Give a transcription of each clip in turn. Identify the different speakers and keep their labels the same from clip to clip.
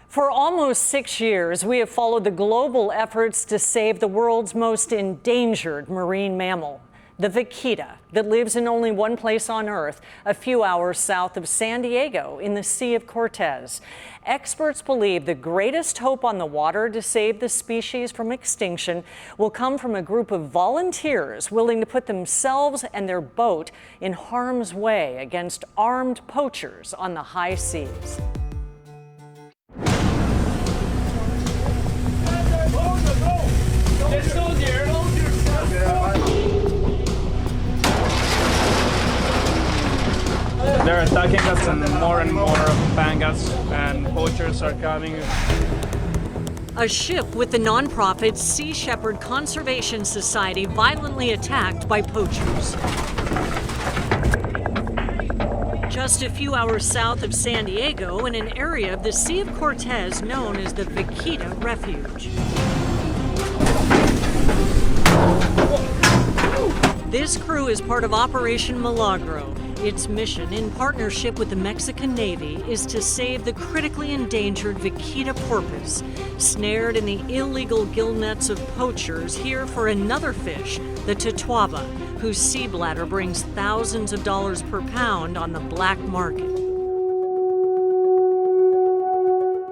Speaker 1: For almost 6 years, we have followed the global efforts to save the world's most endangered marine mammal, the vaquita, that lives in only one place on Earth, a few hours south of San Diego in the Sea of Cortez. Experts believe the greatest hope on the water to save the species from extinction will come from a group of volunteers willing to put themselves and their boat in harm's way against armed poachers on the high seas.
Speaker 2: They're attacking us and more pangas and poachers are coming.
Speaker 1: A ship with the nonprofit Sea Shepherd Conservation Society violently attacked by poachers. Just a few hours south of San Diego, in an area of the Sea of Cortez known as the Vaquita Refuge. This crew is part of Operation Milagro. Its mission, in partnership with the Mexican Navy, is to save the critically endangered Vaquita porpoise, snared in the illegal gill nets of poachers here for another fish, the totuaba, whose sea bladder brings thousands of dollars per pound on the black market.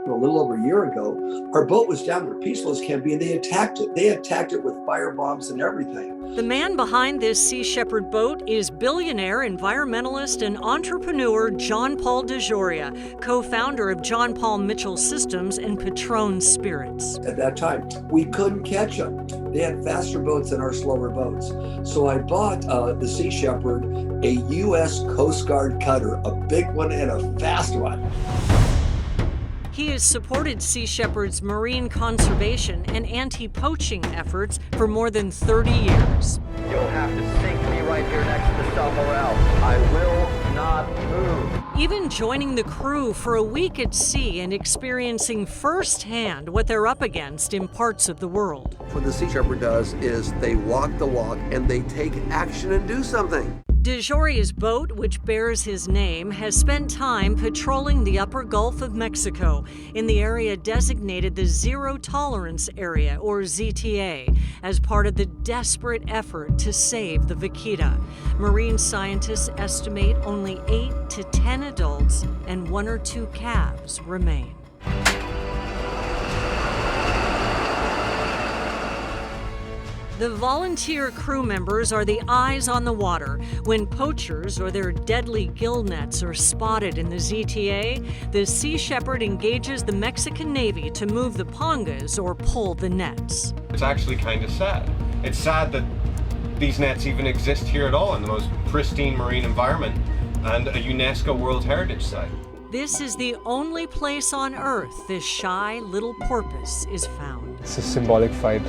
Speaker 3: A little over a year ago, our boat was down there, peaceful as can be, and they attacked it. They attacked it with fire bombs and everything.
Speaker 1: The man behind this Sea Shepherd boat is billionaire environmentalist and entrepreneur John Paul DeJoria, co-founder of John Paul Mitchell Systems and Patron Spirits.
Speaker 3: At that time, we couldn't catch them. They had faster boats than our slower boats. So I bought the Sea Shepherd, a U.S. Coast Guard cutter, a big one and a fast one.
Speaker 1: He has supported Sea Shepherd's marine conservation and anti-poaching efforts for more than 30 years.
Speaker 4: You'll have to sink me right here next to the somewhere else. I will not move.
Speaker 1: Even joining the crew for a week at sea and experiencing firsthand what they're up against in parts of the world.
Speaker 3: What the Sea Shepherd does is they walk the walk and they take action and do something.
Speaker 1: DeJoria's boat, which bears his name, has spent time patrolling the upper Gulf of Mexico in the area designated the Zero Tolerance Area, or ZTA, as part of the desperate effort to save the vaquita. Marine scientists estimate only 8 to 10 adults and 1 or 2 calves remain. The volunteer crew members are the eyes on the water. When poachers or their deadly gill nets are spotted in the ZTA, the Sea Shepherd engages the Mexican Navy to move the pongas or pull the nets.
Speaker 5: It's actually kind of sad. It's sad that these nets even exist here at all in the most pristine marine environment and a UNESCO World Heritage Site.
Speaker 1: This is the only place on Earth this shy little porpoise is found.
Speaker 6: It's a symbolic fight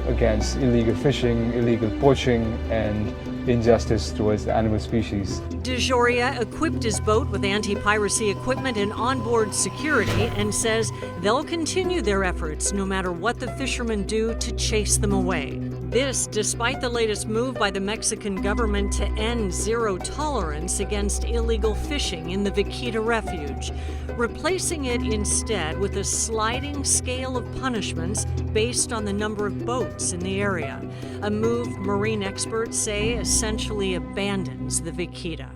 Speaker 6: against illegal fishing, illegal poaching, and injustice towards the animal species.
Speaker 1: DeJoria equipped his boat with anti-piracy equipment and onboard security and says they'll continue their efforts no matter what the fishermen do to chase them away. This despite the latest move by the Mexican government to end zero tolerance against illegal fishing in the Vaquita Refuge, replacing it instead with a sliding scale of punishments based on the number of boats in the area, a move marine experts say essentially abandons the vaquita.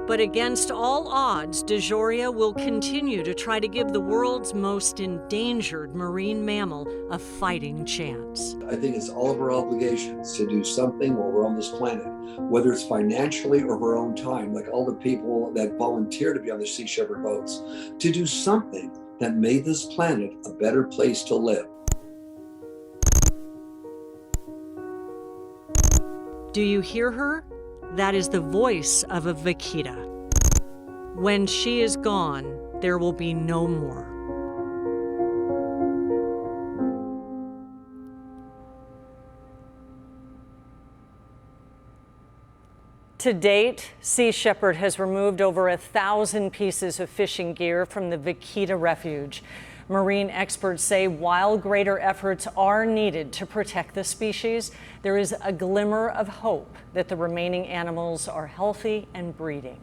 Speaker 1: But against all odds, DeJoria will continue to try to give the world's most endangered marine mammal a fighting chance.
Speaker 3: I think it's all of our obligations to do something while we're on this planet, whether it's financially or our own time, like all the people that volunteer to be on the Sea Shepherd boats, to do something that made this planet a better place to live.
Speaker 1: Do you hear her? That is the voice of a vaquita. When she is gone, there will be no more. To date, Sea Shepherd has removed over 1,000 pieces of fishing gear from the Vaquita Refuge. Marine experts say while greater efforts are needed to protect the species, there is a glimmer of hope that the remaining animals are healthy and breeding.